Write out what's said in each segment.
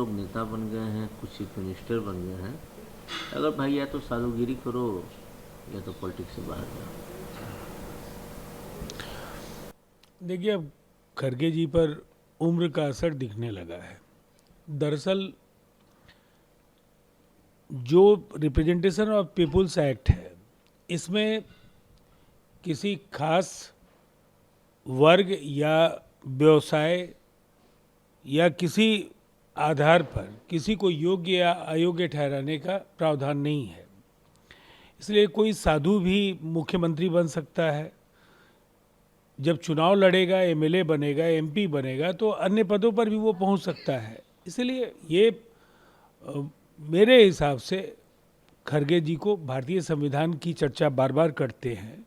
लोग नेता बन गए हैं, कुछ चीफ मिनिस्टर बन गए हैं। अगर भाई या तो साधुगिरी करो या तो पॉलिटिक्स से बाहर जाओ। देखिए, अब खरगे जी पर उम्र का असर दिखने लगा है। दरअसल जो रिप्रेजेंटेशन ऑफ पीपुल्स एक्ट है, इसमें किसी खास वर्ग या व्यवसाय या किसी आधार पर किसी को योग्य या अयोग्य ठहराने का प्रावधान नहीं है। इसलिए कोई साधु भी मुख्यमंत्री बन सकता है। जब चुनाव लड़ेगा, एमएलए बनेगा, एमपी बनेगा, तो अन्य पदों पर भी वो पहुंच सकता है। इसलिए ये मेरे हिसाब से खरगे जी को भारतीय संविधान की चर्चा बार बार करते हैं,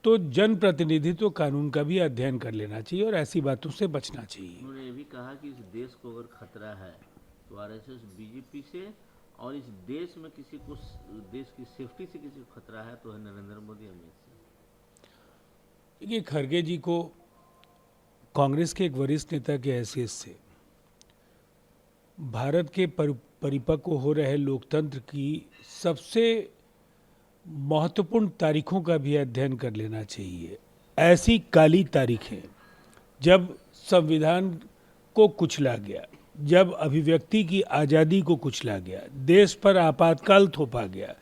तो जनप्रतिनिधित्व कानून का भी अध्ययन कर लेना चाहिए और ऐसी बातों से बचना चाहिए। उन्होंने ये भी कहा कि इस देश को अगर खतरा है तो आरएसएस बीजेपी से, और इस देश में किसी को, देश की सेफ्टी से किसी को खतरा है तो है नरेंद्र मोदी, अमित शाह। देखिए, खरगे जी को कांग्रेस के एक वरिष्ठ नेता की हैसियत से भारत के परिपक्व हो रहे लोकतंत्र की सबसे महत्वपूर्ण तारीखों का भी अध्ययन कर लेना चाहिए। ऐसी काली तारीखें जब संविधान को कुचला गया, जब अभिव्यक्ति की आज़ादी को कुचला गया, देश पर आपातकाल थोपा गया,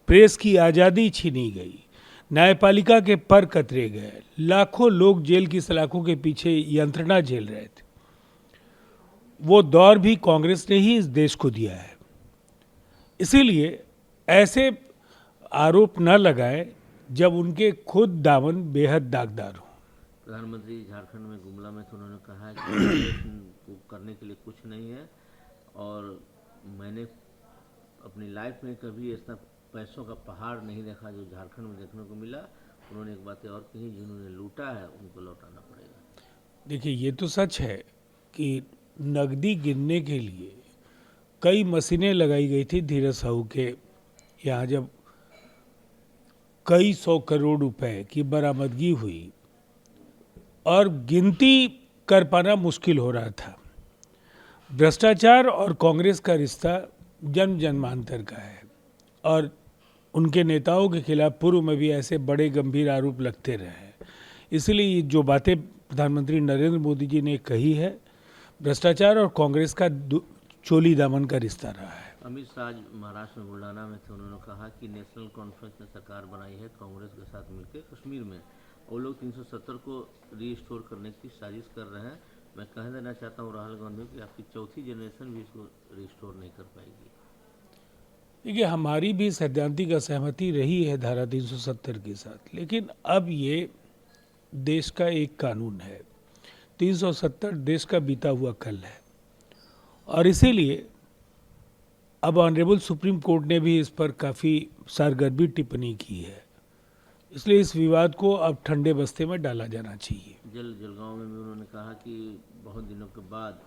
प्रेस की आज़ादी छीनी गई, न्यायपालिका के पर कतरे गए, लाखों लोग जेल की सलाखों के पीछे यंत्रणा झेल रहे थे, वो दौर भी कांग्रेस ने ही इस देश को दिया है। इसीलिए ऐसे आरोप न लगाएं जब उनके खुद दामन बेहद दागदार हो। प्रधानमंत्री झारखंड में गुमला में तो उन्होंने कहा है कि कांग्रेस को करने के लिए कुछ नहीं है, और मैंने अपनी लाइफ में कभी ऐसा पैसों का पहाड़ नहीं देखा जो झारखंड में देखने को मिला। उन्होंने एक बात और कही, जिन्होंने लूटा है उनको लौटाना पड़ेगा। देखिए, ये तो सच है कि नकदी गिनने के लिए कई मशीनें लगाई गई थी धीरज साहू के यहाँ, जब कई 100 करोड़ रुपए की बरामदगी हुई और गिनती कर पाना मुश्किल हो रहा था। भ्रष्टाचार और कांग्रेस का रिश्ता जन्म जन्मांतर का है और उनके नेताओं के खिलाफ पूर्व में भी ऐसे बड़े गंभीर आरोप लगते रहे हैं। इसलिए जो बातें प्रधानमंत्री नरेंद्र मोदी जी ने कही है, भ्रष्टाचार और कांग्रेस का चोली दामन का रिश्ता रहा है। अमित शाह महाराष्ट्र में बुल्ढाना में थे, उन्होंने कहा कि नेशनल कॉन्फ्रेंस ने सरकार बनाई है कांग्रेस के साथ मिलकर कश्मीर में, वो लोग 370 को रीस्टोर करने की साजिश कर रहे हैं। मैं कह देना चाहता हूँ राहुल गांधी कि आपकी चौथी जनरेशन भी इसको रिस्टोर नहीं कर पाएगी। देखिए, हमारी भी सैद्धांतिक असहमति रही है धारा 370 के साथ, लेकिन अब ये देश का एक कानून है। 370 देश का बीता हुआ कल है और इसीलिए अब ऑनरेबल सुप्रीम कोर्ट ने भी इस पर काफ़ी सारगर्भी टिप्पणी की है। इसलिए इस विवाद को अब ठंडे बस्ते में डाला जाना चाहिए। जलगांव में भी उन्होंने कहा कि बहुत दिनों के बाद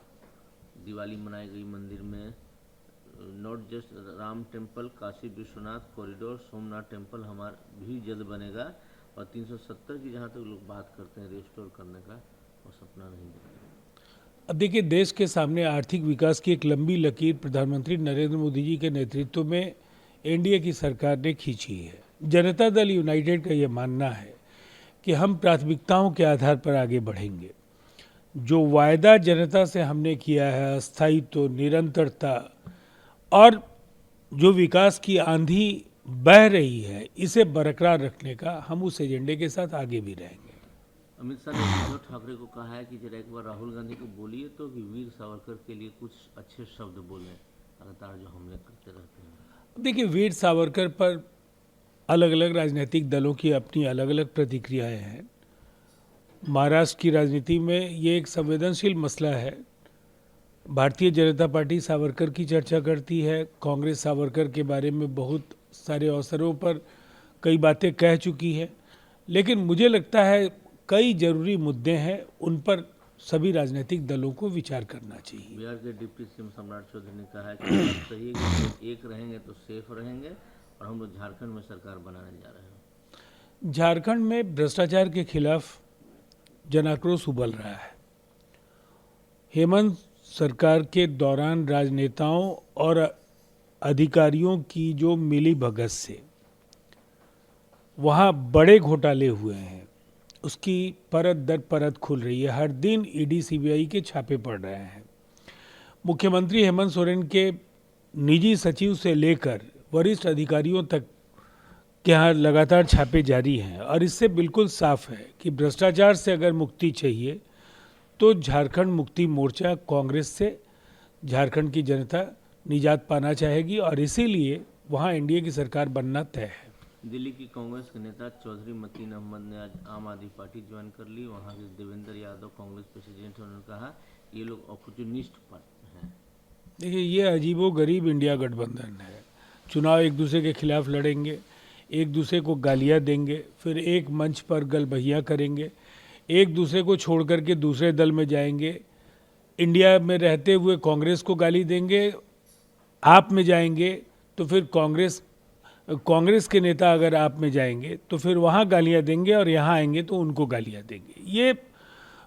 दिवाली मनाई गई मंदिर में, not just Ram temple, Kashi Vishwanath corridor, Somnath temple हमारा भी जल्द बनेगा, और 370 की जहाँ तक लोग बात करते हैं रिस्टोर करने का, वो सपना नहीं दिखता। अब देखिए, देश के सामने आर्थिक विकास की एक लंबी लकीर प्रधानमंत्री नरेंद्र मोदी जी के नेतृत्व में एनडीए की सरकार ने खींची है। जनता दल यूनाइटेड का ये मानना है कि हम प्राथमिकताओं के आधार पर आगे बढ़ेंगे। जो वायदा जनता से हमने किया है, अस्थायित्व, निरंतरता और जो विकास की आंधी बह रही है, इसे बरकरार रखने का हम उस एजेंडे के साथ आगे भी रहेंगे। अमित शाह ने उद्धव ठाकरे को कहा है कि जरा एक बार राहुल गांधी को बोलिए तो कि वीर सावरकर के लिए कुछ अच्छे शब्द बोलें, लगातार जो हमले करते रहते हैं। देखिए, वीर सावरकर पर अलग अलग राजनीतिक दलों की अपनी अलग अलग प्रतिक्रियाएं हैं। महाराष्ट्र की राजनीति में ये एक संवेदनशील मसला है। भारतीय जनता पार्टी सावरकर की चर्चा करती है, कांग्रेस सावरकर के बारे में बहुत सारे अवसरों पर कई बातें कह चुकी है, लेकिन मुझे लगता है कई जरूरी मुद्दे हैं, उन पर सभी राजनीतिक दलों को विचार करना चाहिए। बिहार के डिप्टी सीएम सम्राट चौधरी ने कहा है कि बात सही है कि एक रहेंगे तो सेफ रहेंगे, और हम लोग झारखंड में सरकार बनाने जा रहे हैं। झारखंड में भ्रष्टाचार के खिलाफ जनाक्रोश उबल रहा है। हेमंत सरकार के दौरान राजनेताओं और अधिकारियों की जो मिली भगत से वहाँ बड़े घोटाले हुए हैं, उसकी परत दर परत खुल रही है। हर दिन ईडी सीबीआई के छापे पड़ रहे हैं। मुख्यमंत्री हेमंत सोरेन के निजी सचिव से लेकर वरिष्ठ अधिकारियों तक के यहाँ लगातार छापे जारी हैं और इससे बिल्कुल साफ है कि भ्रष्टाचार से अगर मुक्ति चाहिए तो झारखंड मुक्ति मोर्चा कांग्रेस से झारखंड की जनता निजात पाना चाहेगी और इसीलिए वहाँ एनडीए की सरकार बनना तय है। दिल्ली की कांग्रेस के नेता चौधरी मतीन अहमद ने आज आम आदमी पार्टी ज्वाइन कर ली। वहाँ के देवेंद्र यादव कांग्रेस प्रेसिडेंट हैं। उन्होंने कहा ये लोग अपॉर्चुनिस्ट हैं। देखिए, ये अजीबो गरीब इंडिया गठबंधन है। चुनाव एक दूसरे के खिलाफ लड़ेंगे, एक दूसरे को गालियाँ देंगे, फिर एक मंच पर गलबहियाँ करेंगे, एक दूसरे को छोड़ करके दूसरे दल में जाएंगे, इंडिया में रहते हुए कांग्रेस को गाली देंगे, आप में जाएंगे तो फिर कांग्रेस के नेता अगर आप में जाएंगे तो फिर वहाँ गालियाँ देंगे और यहाँ आएंगे तो उनको गालियाँ देंगे। ये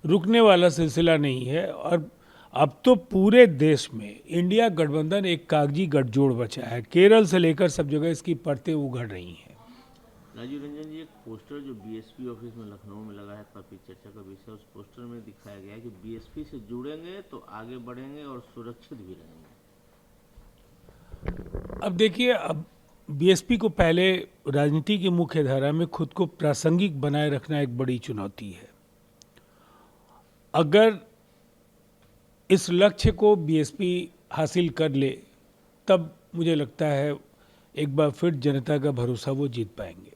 रुकने वाला सिलसिला नहीं है और अब तो पूरे देश में इंडिया गठबंधन एक कागजी गठजोड़ बचा है। केरल से लेकर सब जगह इसकी परतें उघड़ रही हैं। राजीव रंजन जी, एक पोस्टर जो बीएसपी ऑफिस में लखनऊ में लगा है, काफ़ी चर्चा का विषय, उस पोस्टर में दिखाया गया है कि बीएसपी से जुड़ेंगे तो आगे बढ़ेंगे और सुरक्षित भी रहेंगे। अब देखिए, अब बीएसपी को पहले राजनीति की मुख्य धारा में खुद को प्रासंगिक बनाए रखना एक बड़ी चुनौती है। अगर इस लक्ष्य को बीएसपी हासिल कर ले तब मुझे लगता है एक बार फिर जनता का भरोसा वो जीत पाएंगे।